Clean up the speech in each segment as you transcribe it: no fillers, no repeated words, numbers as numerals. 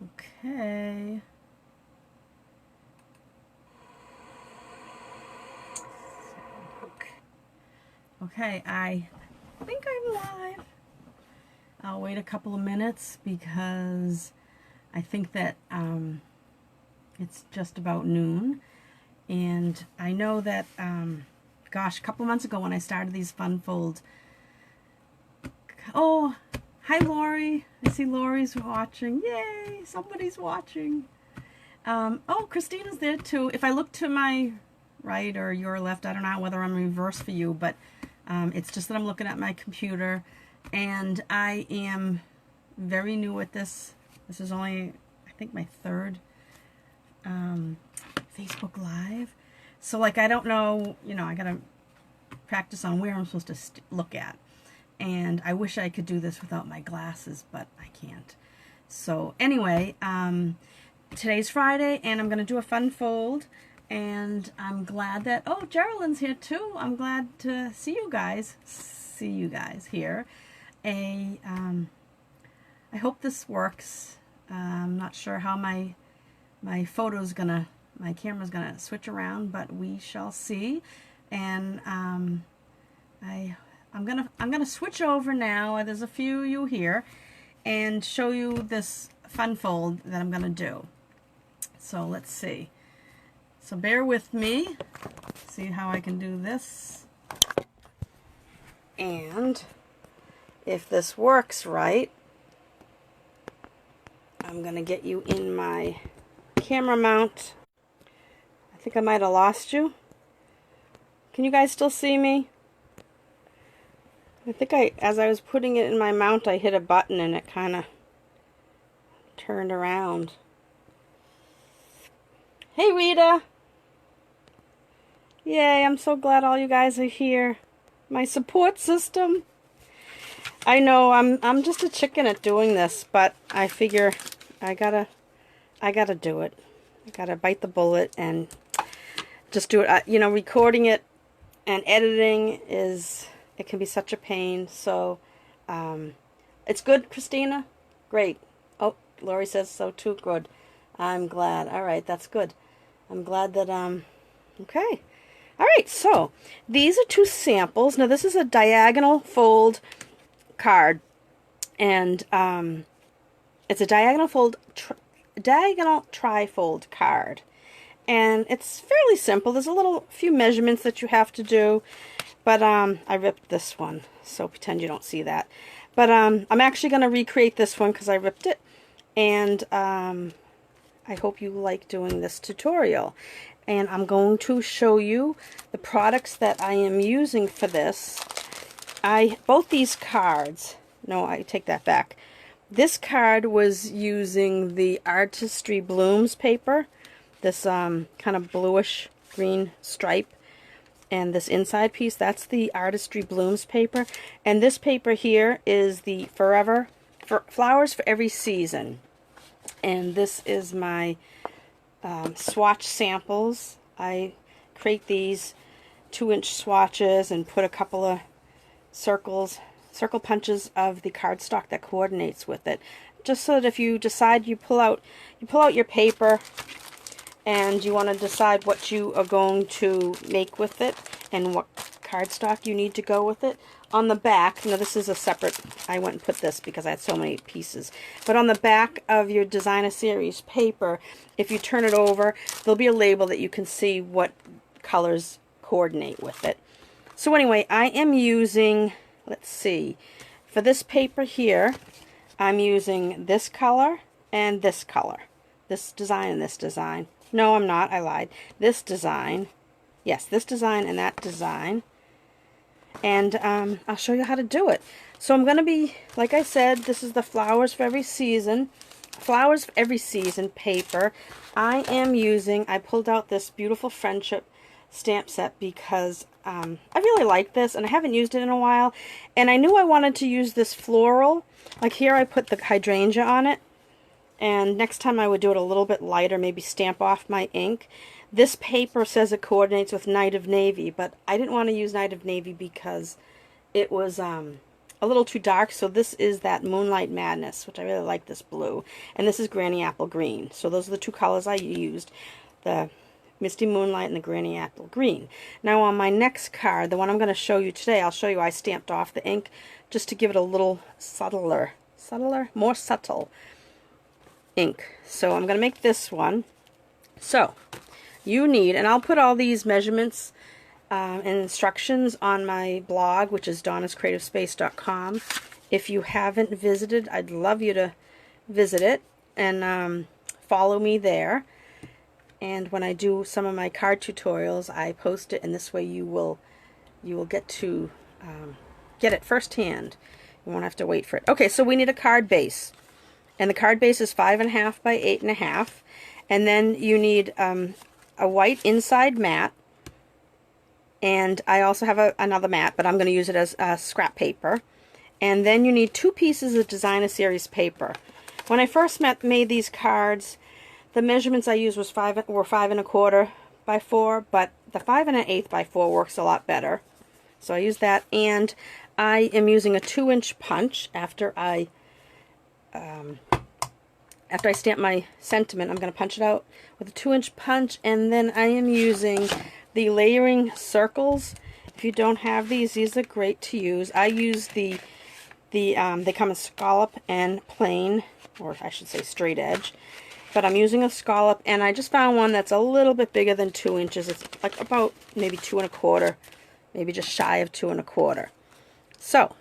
Okay. Okay, I think I'm live. I'll wait a couple of minutes because I think that it's just about noon. And I know that, gosh, a couple months ago when I started these fun fold. Oh, hi Lori. I see Lori's watching. Yay, somebody's watching. Oh, Christina's there too. If I look to my right or your left, I don't know whether I'm reverse for you, but it's just that I'm looking at my computer, and I am very new at this. This is only, I think, my third Facebook Live. So, like, I don't know, you know, I gotta practice on where I'm supposed to look at. And I wish I could do this without my glasses, but I can't. So, anyway, today's Friday, and I'm gonna do a fun fold. And I'm glad that, oh, Geraldine's here too. I'm glad to see you guys here. I hope this works. I'm not sure how my camera's gonna switch around, but we shall see. And I'm gonna switch over now. There's a few of you here, and show you this fun fold that I'm gonna do. So let's see. So bear with me, see how I can do this. And if this works right, I'm going to get you in my camera mount. I think I might have lost you. Can you guys still see me? I think as I was putting it in my mount, I hit a button and it kind of turned around. Hey Rita! Yay, I'm so glad all you guys are here. My support system. I know I'm just a chicken at doing this, but I figure I gotta do it. I gotta bite the bullet and just do it. You know, recording it and editing it can be such a pain. So it's good, Christina? Great. Oh, Lori says so too. Good. I'm glad. All right, that's good. I'm glad that okay. All right, so these are two samples. Now this is a diagonal fold card, and it's a diagonal trifold card, and it's fairly simple. There's a few measurements that you have to do, but I ripped this one, so pretend you don't see that. But I'm actually going to recreate this one because I ripped it, and I hope you like doing this tutorial. And I'm going to show you the products that I am using for this. Both these cards, no, I take that back. This card was using the Artistry Blooms paper, this kind of bluish green stripe, and this inside piece, that's the Artistry Blooms paper. And this paper here is the Flowers for Every Season. And this is my swatch samples. I create these 2-inch swatches and put a couple of circle punches of the cardstock that coordinates with it, just so that if you decide you pull out your paper and you want to decide what you are going to make with it and what cardstock you need to go with it. On the back, now this is a separate, I went and put this because I had so many pieces, but on the back of your Designer Series paper, if you turn it over, there'll be a label that you can see what colors coordinate with it. So anyway, I am using, let's see, for this paper here, I'm using this color and this color. This design and this design. No, I'm not, I lied. This design, yes, this design and that design. And I'll show you how to do it. So I'm going to be, like I said, this is the Flowers for Every Season paper. I pulled out this beautiful friendship stamp set because I really like this, and I haven't used it in a while. And I knew I wanted to use this floral. Like here I put the hydrangea on it. And next time I would do it a little bit lighter, maybe stamp off my ink. This paper says it coordinates with Night of Navy, but I didn't want to use Night of Navy because it was a a little too dark, so this is that Moonlight Madness, which I really like this blue. And this is Granny Apple Green. So those are the two colors I used, the Misty Moonlight and the Granny Apple Green. Now on my next card, the one I'm going to show you today, I'll show you I stamped off the ink just to give it a little more subtle ink. So I'm going to make this one. So you need, and I'll put all these measurements and instructions on my blog, which is donnascreativespace.com. If you haven't visited, I'd love you to visit it and follow me there. And when I do some of my card tutorials, I post it, and this way you will get to get it firsthand. You won't have to wait for it. Okay, so we need a card base, and the card base is 5.5 by 8.5, and then you need a white inside mat. And I also have another mat, but I'm going to use it as scrap paper. And then you need 2 pieces of Designer Series paper. When I first made these cards, the measurements I used were 5.25 by 4, but the 5 1/8 by 4 works a lot better. So I use that, and I am using a 2-inch punch after I stamp my sentiment. I'm going to punch it out with a 2-inch punch, and then I am using the layering circles. If you don't have these are great to use. I use they come in scallop and plain, or I should say straight edge. But I'm using a scallop, and I just found one that's a little bit bigger than 2 inches. It's like about maybe 2 1/4, maybe just shy of 2 1/4. So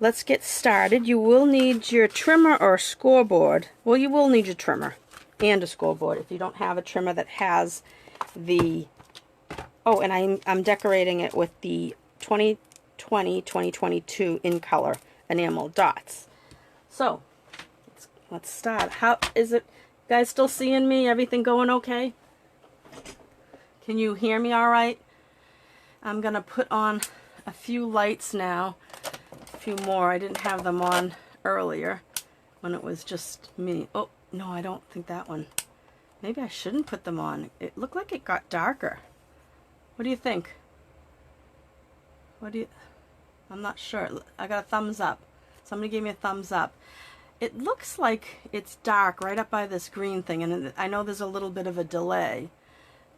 let's get started. You will need your trimmer or scoreboard. Well, you will need your trimmer and a scoreboard if you don't have a trimmer that has the... Oh, and I'm decorating it with the 2020-2022 in color enamel dots. So let's start. How is it? You guys still seeing me? Everything going okay? Can you hear me all right? I'm gonna put on a few lights now, a few more. I didn't have them on earlier when it was just me. Oh no, I don't think that one. Maybe I shouldn't put them on. It looked like it got darker. What do you think? I'm not sure. I got a thumbs up. Somebody gave me a thumbs up. It looks like it's dark right up by this green thing, and I know there's a little bit of a delay,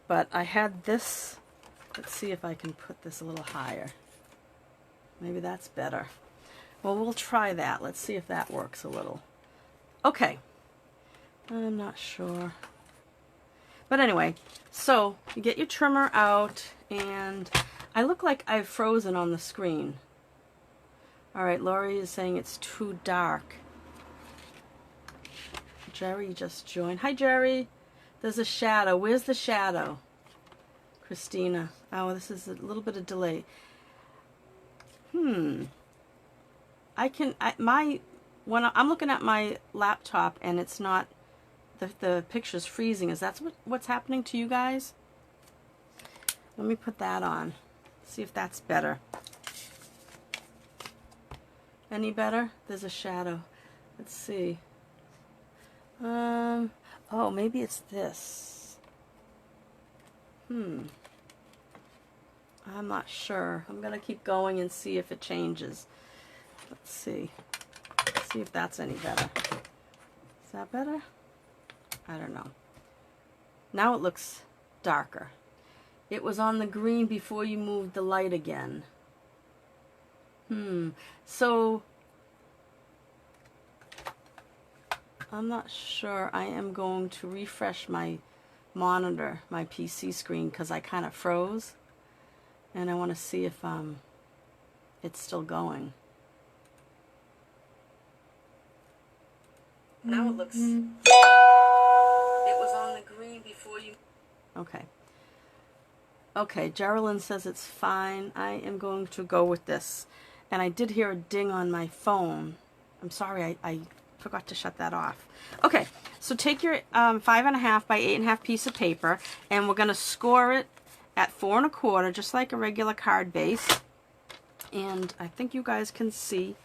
but I had this. Let's see if I can put this a little higher. Maybe that's better. Well, we'll try that. Let's see if that works a little. Okay. I'm not sure. But anyway, so you get your trimmer out, and I look like I've frozen on the screen. Alright, Lori is saying it's too dark. Jerry just joined. Hi, Jerry. There's a shadow. Where's the shadow? Christina. Oh, this is a little bit of delay. When I'm looking at my laptop and it's not, the picture's freezing. Is that what's happening to you guys? Let me put that on. See if that's better. Any better? There's a shadow. Let's see. Oh, maybe it's this. I'm not sure. I'm gonna keep going and see if it changes. Let's see. See if that's any better. Is that better? I don't know. Now it looks darker. It was on the green before you moved the light again. So I'm not sure. I am going to refresh my monitor, my PC screen, because I kind of froze, and I want to see if it's still going. Now it looks... It was on the green before you... Okay. Okay, Geraldine says it's fine. I am going to go with this. And I did hear a ding on my phone. I'm sorry, I forgot to shut that off. Okay, so take your 5.5 by 8.5 piece of paper, and we're going to score it at 4 1/4, just like a regular card base. And I think you guys can see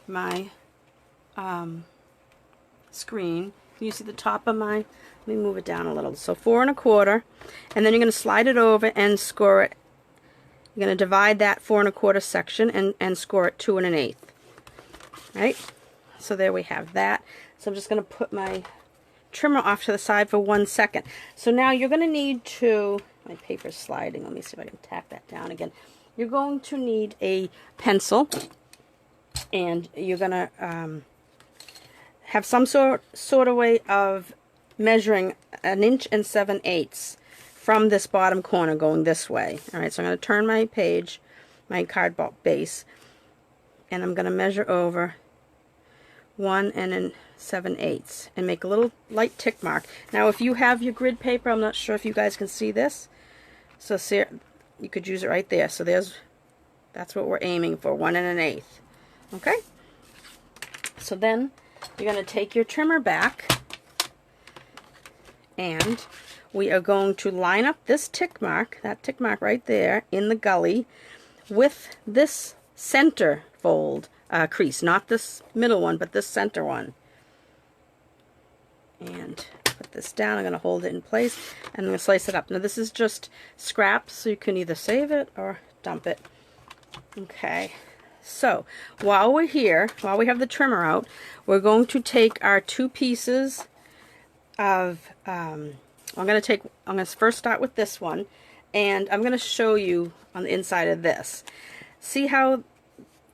my screen. Can you see the top of my... Let me move it down a little. So 4 1/4, and then you're going to slide it over and score it You're going to divide that 4 1/4 section and score it 2 1/8. Right? So there we have that. So I'm just going to put my trimmer off to the side for 1 second. So now you're going to need to, my paper's sliding, let me see if I can tack that down again. You're going to need a pencil, and you're going to have some sort of way of measuring 1 7/8 inches from this bottom corner going this way. Alright, so I'm going to turn my page, my cardboard base, and I'm going to measure over 1 7/8 inches and make a little light tick mark. Now if you have your grid paper, I'm not sure if you guys can see this, so see, you could use it right there. So that's what we're aiming for, 1 1/8. Okay? So then you're going to take your trimmer back, and we are going to line up this tick mark, that tick mark right there in the gully, with this center fold crease, not this middle one, but this center one. And put this down. I'm going to hold it in place, and I'm going to slice it up. Now this is just scraps, so you can either save it or dump it. Okay, so while we're here, while we have the trimmer out, we're going to take our 2 pieces of I'm going to first start with this one, and I'm going to show you on the inside of this. See how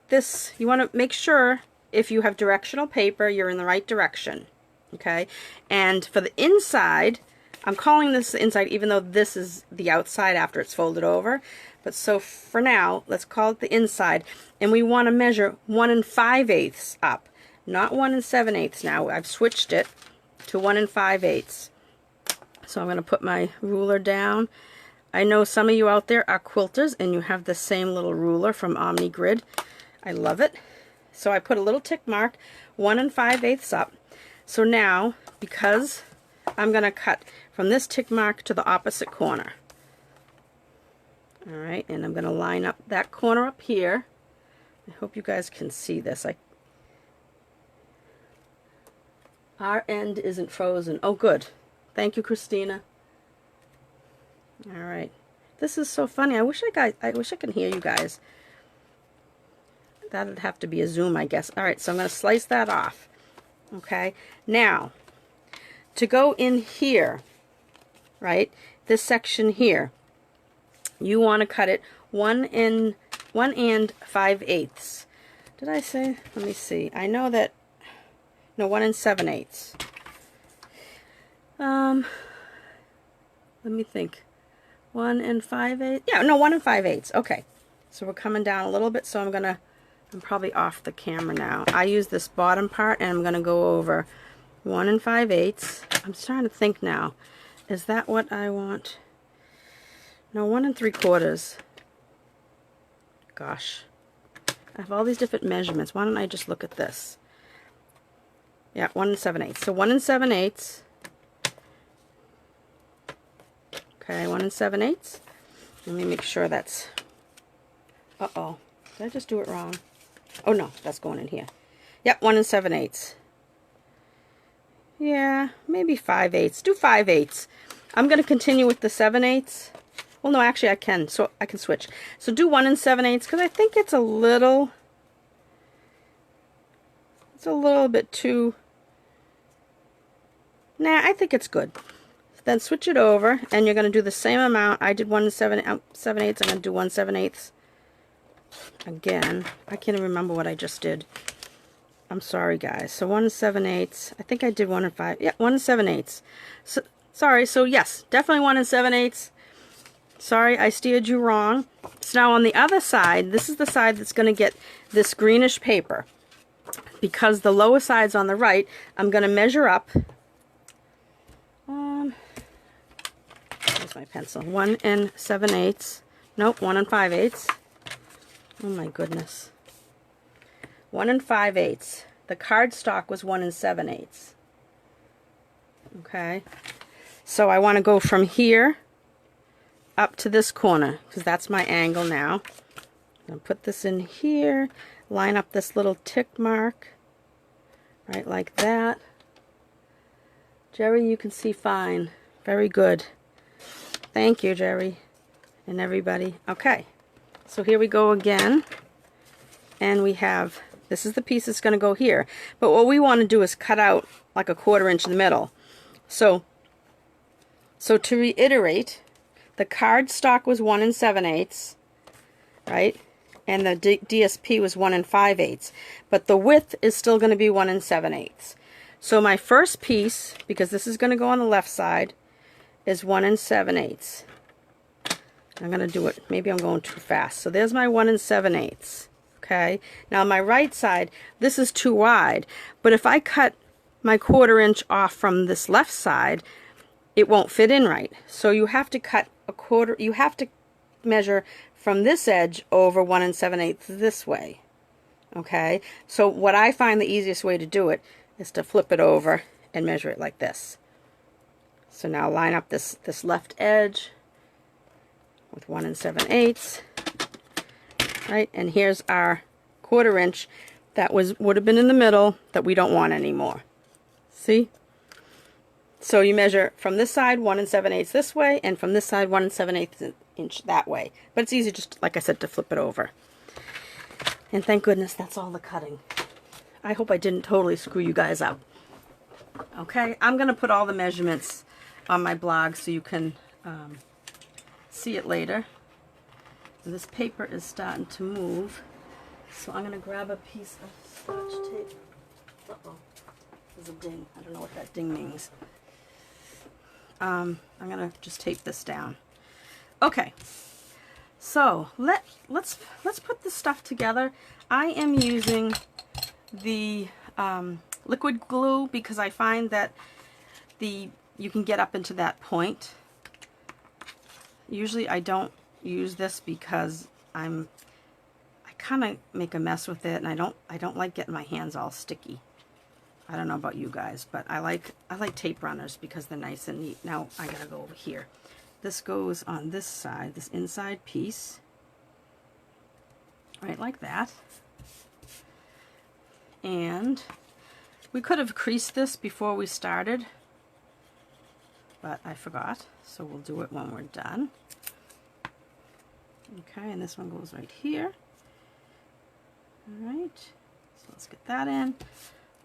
this, you want to make sure if you have directional paper, you're in the right direction. Okay, and for the inside, I'm calling this the inside even though this is the outside after it's folded over. But so for now, let's call it the inside, and we want to measure 1 5/8 up, not 1 7/8 now. I've switched it to 1 5/8. So I'm going to put my ruler down. I know some of you out there are quilters and you have the same little ruler from Omni Grid. I love it. So I put a little tick mark, 1 5/8 up. So now, because I'm going to cut from this tick mark to the opposite corner. Alright, and I'm going to line up that corner up here. I hope you guys can see this. Our end isn't frozen. Oh, good. Thank you, Christina. Alright. This is so funny. I wish I can hear you guys. That'd have to be a zoom, I guess. Alright, so I'm going to slice that off. Okay. Now, to go in here, right, this section here, you want to cut it 1 5/8. Did I say? Let me see. I know that, no, 1 7/8. Let me think. 1 5/8. Yeah, no, 1 5/8. Okay. So we're coming down a little bit, so I'm probably off the camera now. I use this bottom part, and I'm going to go over 1 5/8. I'm starting to think now. Is that what I want? No, 1 3/4. Gosh. I have all these different measurements. Why don't I just look at this? Yeah, 1 7/8. So 1 7/8. Okay, 1 7/8. Let me make sure that's... Uh-oh. Did I just do it wrong? Oh, no. That's going in here. Yep, 1 7/8. Yeah, maybe 5/8. Do 5/8. I'm going to continue with the 7/8. Well, no, actually I can. So I can switch. So do 1 7/8 because I think it's a little... It's a little bit too... Nah, I think it's good. Then switch it over, and you're going to do the same amount. I did 1 7/8. I'm going to do 1 7/8 again. I can't even remember what I just did. I'm sorry, guys. So 1 7/8. I think I did 1 5. Yeah, 1 7/8. So sorry. So yes, definitely 1 7/8. Sorry, I steered you wrong. So now on the other side, this is the side that's going to get this greenish paper. Because the lower side's on the right, I'm going to measure up. Where's my pencil? 1 7/8. Nope, 1 5/8. Oh my goodness. 1 5/8. The cardstock was 1 7/8. Okay. So I want to go from here up to this corner because that's my angle now. I'm going to put this in here, line up this little tick mark right like that. Jerry, you can see fine. Very good. Thank you, Jerry, and everybody. Okay. So here we go again. And we have, this is the piece that's going to go here. But what we want to do is cut out like a 1/4 inch in the middle. So to reiterate, the cardstock was 1 7/8, right? And the DSP was 1 5/8. But the width is still going to be 1 7/8. So my first piece, because this is going to go on the left side, is 1 7/8. I'm going to do it, maybe I'm going too fast. So there's my 1 7/8. Okay, now my right side, this is too wide, but if I cut my 1/4 inch off from this left side, it won't fit in right. So you have to cut a 1/4, you have to measure from this edge over 1 7/8 this way. Okay, so what I find the easiest way to do it is to flip it over and measure it like this. So now line up this left edge with 1 7/8. Right, and here's our 1/4 inch that would have been in the middle that we don't want anymore. See? So you measure from this side 1 7/8 this way, and from this side 1 7/8 inch that way. But it's easy, just like I said, to flip it over. And thank goodness that's all the cutting. I hope I didn't totally screw you guys up. Okay, I'm going to put all the measurements on my blog so you can see it later. This paper is starting to move, so I'm going to grab a piece of Scotch tape. Uh-oh, there's a ding. I don't know what that ding means. I'm going to just tape this down. Okay, so let's put this stuff together. I am using the liquid glue because I find that you can get up into that point. Usually I don't use this because I kind of make a mess with it, and I don't like getting my hands all sticky. I don't know about you guys, but I like tape runners because they're nice and neat. Now I gotta go over here. This goes on this side, this inside piece, right like that. And we could have creased this before we started, but I forgot, so we'll do it when we're done. Okay, and this one goes right here. All right, so let's get that in.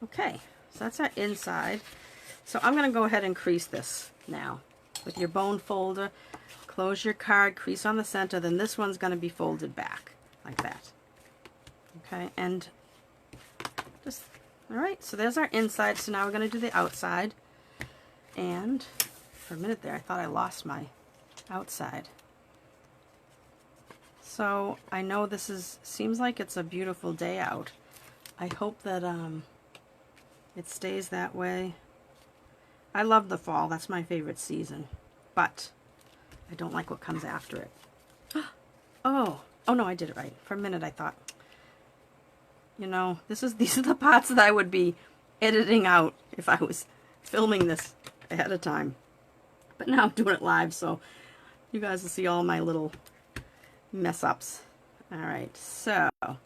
Okay, so that's our inside. So I'm going to go ahead and crease this now. With your bone folder, close your card, crease on the center, then this one's going to be folded back, like that. Okay, and just, all right, so there's our inside. So now we're going to do the outside. And for a minute there, I thought I lost my outside. So I know this seems like it's a beautiful day out. I hope that it stays that way. I love the fall. That's my favorite season. But I don't like what comes after it. Oh no, I did it right. For a minute I thought, you know, these are the parts that I would be editing out if I was filming this ahead of time. But now I'm doing it live, so you guys will see all my little mess ups. All right, so I'm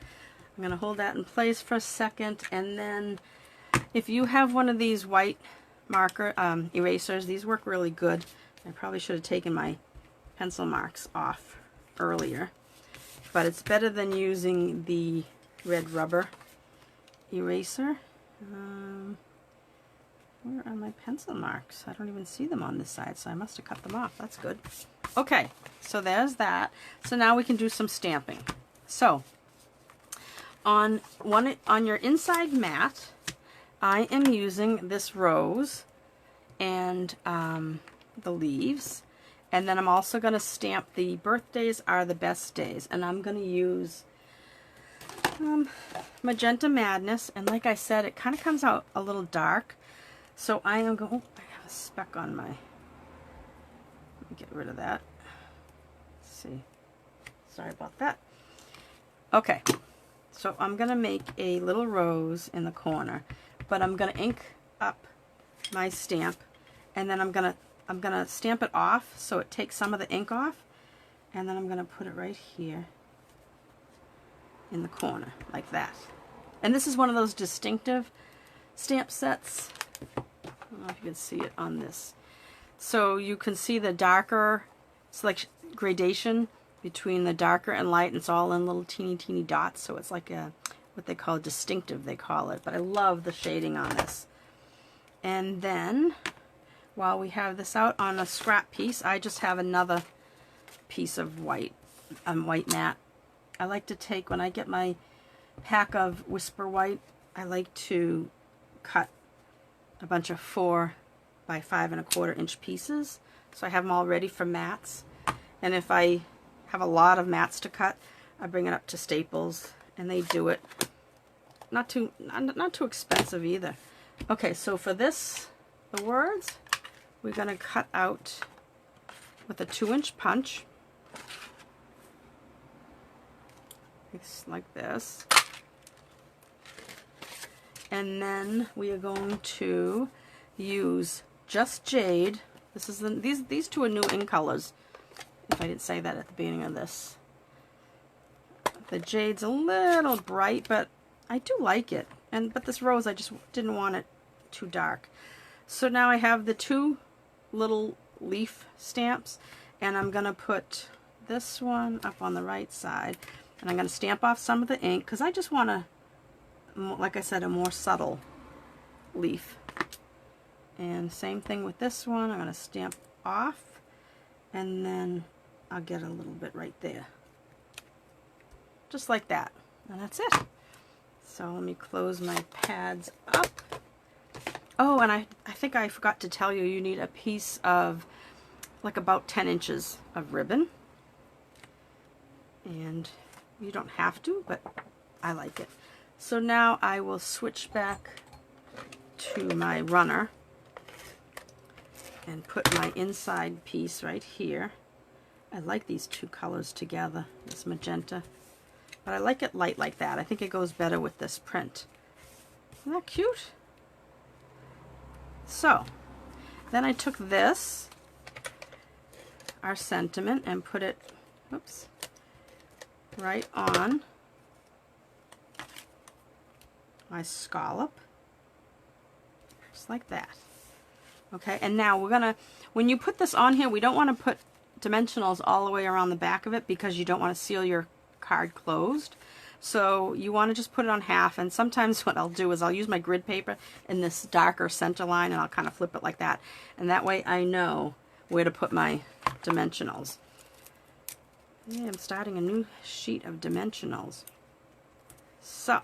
going to hold that in place for a second, and then if you have one of these white marker erasers, these work really good. I probably should have taken my pencil marks off earlier, but it's better than using the red rubber eraser. Where are my pencil marks? I don't even see them on this side, so I must have cut them off. That's good. Okay, so there's that. So now we can do some stamping. So on your inside mat, I am using this rose and the leaves, and then I'm also going to stamp the birthdays are the best days, and I'm going to use Magenta Madness, and like I said, it kind of comes out a little dark. So I am going, oh, I have a speck on my, let me get rid of that. Let's see. Sorry about that. Okay, so I'm going to make a little rose in the corner, but I'm going to ink up my stamp, and then I'm going to stamp it off so it takes some of the ink off, and then I'm going to put it right here in the corner, like that. And this is one of those distinctive stamp sets. I don't know if you can see it on this. So you can see the darker, it's like gradation between the darker and light, and it's all in little teeny dots, so it's like a what they call distinctive, they call it. But I love the shading on this. And then while we have this out on a scrap piece, I just have another piece of white matte. I like to take, when I get my pack of Whisper White, I like to cut a bunch of 4 by 5 1/4 inch pieces, so I have them all ready for mats. And if I have a lot of mats to cut, I bring it up to Staples and they do it. Not too expensive either. Okay, so for this, the words, we're going to cut out with a 2-inch punch. It's like this. And then we are going to use just jade. This is these two are new in colors, if I didn't say that at the beginning of this. The jade's a little bright, but I do like it. But this rose, I just didn't want it too dark. So now I have the 2 little leaf stamps, and I'm going to put this one up on the right side, and I'm going to stamp off some of the ink because I just want like I said, a more subtle leaf. And same thing with this one. I'm going to stamp off, and then I'll get a little bit right there. Just like that. And that's it. So let me close my pads up. Oh, and I think I forgot to tell you, you need a piece of like about 10 inches of ribbon. And you don't have to, but I like it. So now I will switch back to my runner and put my inside piece right here. I like these 2 colors together, this magenta. But I like it light like that. I think it goes better with this print. Isn't that cute? So, then I took this, our sentiment, and put it, oops, right on my scallop, just like that. Okay, and now we're gonna, when you put this on here, we don't want to put dimensionals all the way around the back of it because you don't want to seal your card closed. So you want to just put it on half, and sometimes what I'll do is I'll use my grid paper in this darker center line, and I'll kind of flip it like that, and that way I know where to put my dimensionals. Yeah, I'm starting a new sheet of dimensionals. So,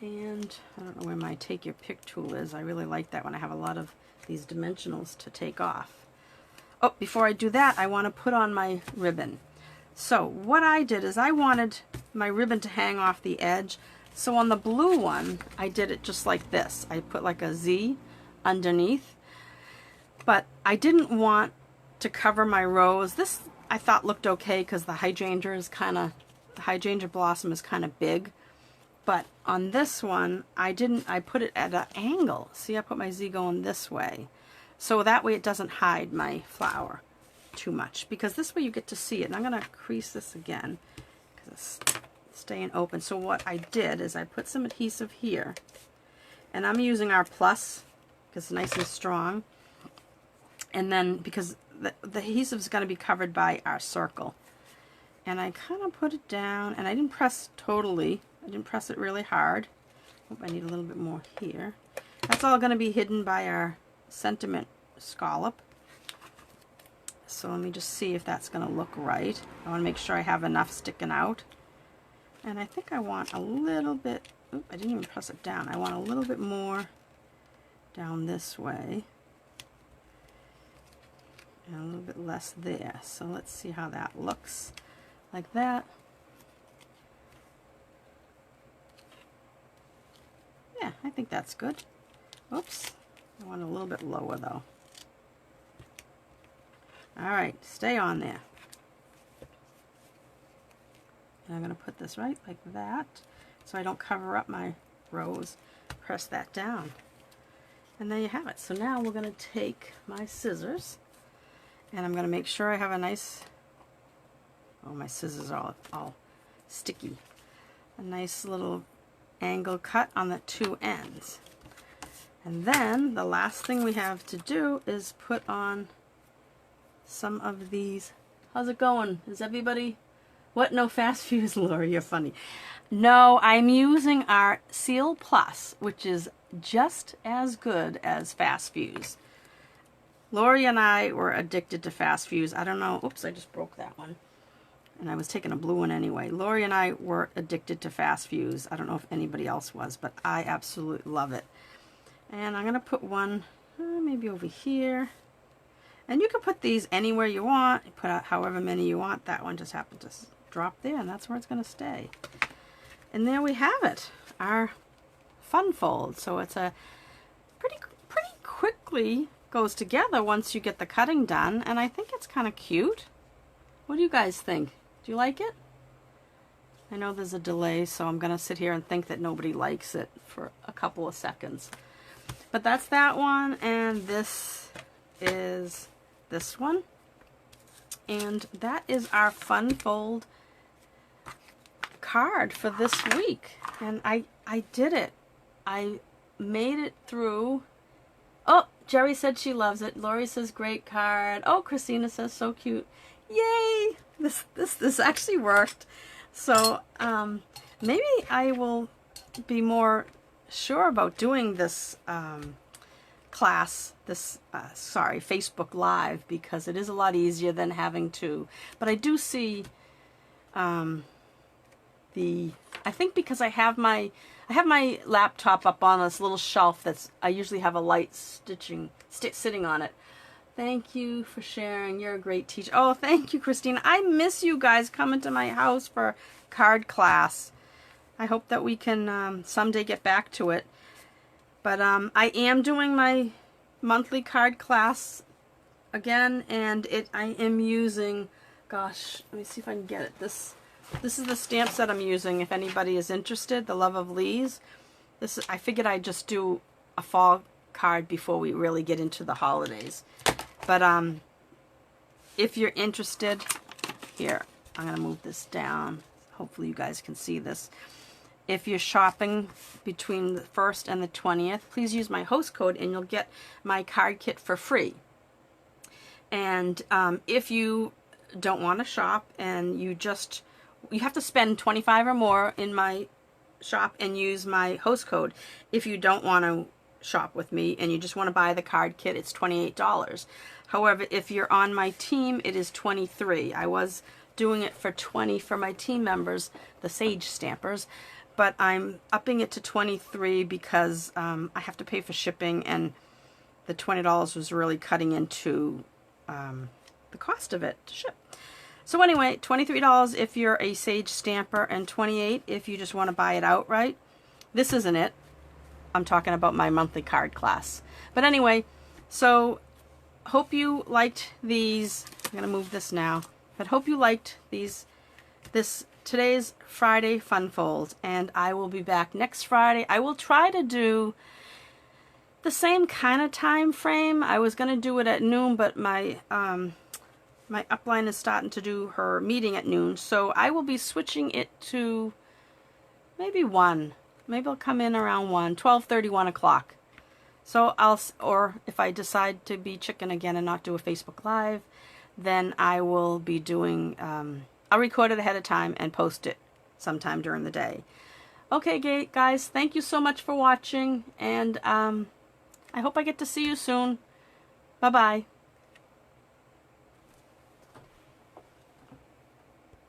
and I don't know where my take your pick tool is. I really like that when I have a lot of these dimensionals to take off. Oh, before I do that, I want to put on my ribbon. So what I did is I wanted my ribbon to hang off the edge. So on the blue one, I did it just like this. I put like a Z underneath. But I didn't want to cover my rose. This I thought looked okay because the hydrangea blossom is kind of big. But on this one, I put it at an angle. See, I put my Z going this way. So that way it doesn't hide my flower too much. Because this way you get to see it. And I'm going to crease this again because it's staying open. So what I did is I put some adhesive here. And I'm using our plus because it's nice and strong. And then because the adhesive is going to be covered by our circle. And I kind of put it down. And I didn't press totally. I didn't press it really hard. I need a little bit more here. That's all going to be hidden by our sentiment scallop. So let me just see if that's going to look right. I want to make sure I have enough sticking out. And I think I want a little bit, oops, I didn't even press it down. I want a little bit more down this way. And a little bit less there. So let's see how that looks. Like that. Yeah, I think that's good. Oops, I want a little bit lower though. Alright, stay on there. And I'm going to put this right like that so I don't cover up my rose. Press that down. And there you have it. So now we're going to take my scissors and I'm going to make sure I have a nice, oh, my scissors are all sticky. A nice little angle cut on the 2 ends. And then the last thing we have to do is put on some of these How's it going? Is everybody... What? No fast fuse? Lori, you're funny. No, I'm using our Seal Plus, which is just as good as fast fuse. Lori and I were addicted to fast fuse. I don't know. Oops, I just broke that one. And I was taking a blue one anyway. Lori and I were addicted to fast fuse. I don't know if anybody else was, but I absolutely love it. And I'm going to put one maybe over here. And you can put these anywhere you want. You put out however many you want. That one just happened to drop there, and that's where it's going to stay. And there we have it, our fun fold. So it's a pretty quickly goes together once you get the cutting done, and I think it's kind of cute. What do you guys think? Do you like it? I know there's a delay, so I'm going to sit here and think that nobody likes it for a couple of seconds. But that's that one, and this is this one. And that is our fun fold card for this week. And I did it. I made it through. Oh, Jerry said she loves it. Lori says great card. Oh, Christina says so cute. Yay! This actually worked. So maybe I will be more sure about doing this class, this Facebook Live, because it is a lot easier than having to. But I do see I think because I have my laptop up on this little shelf that's, I usually have a light sitting on it. Thank you for sharing. You're a great teacher. Oh, thank you, Christine. I miss you guys coming to my house for card class. I hope that we can someday get back to it. But I am doing my monthly card class again, and I am using, gosh, let me see if I can get it. This is the stamps that I'm using. If anybody is interested, the Love of Lee's. I figured I'd just do a fall card before we really get into the holidays. But if you're interested, here, I'm going to move this down. Hopefully you guys can see this. If you're shopping between the 1st and the 20th, please use my host code and you'll get my card kit for free. And if you don't want to shop and you have to spend $25 or more in my shop and use my host code. If you don't want to shop with me and you just want to buy the card kit, it's $28. However, if you're on my team, it is $23. I was doing it for $20 for my team members, the Sage Stampers, but I'm upping it to $23 because I have to pay for shipping, and the $20 was really cutting into the cost of it to ship. So anyway, $23 if you're a Sage Stamper, and $28 if you just want to buy it outright. This isn't it. I'm talking about my monthly card class. But anyway, so hope you liked these. I'm going to move this now. But hope you liked today's Friday Fun Fold. And I will be back next Friday. I will try to do the same kind of time frame. I was going to do it at noon, but my upline is starting to do her meeting at noon. So I will be switching it to maybe 1. Maybe I'll come in around 12:30, 1 o'clock. So or if I decide to be chicken again and not do a Facebook Live, then I will be doing, I'll record it ahead of time and post it sometime during the day. Okay, guys, thank you so much for watching, and I hope I get to see you soon. Bye-bye.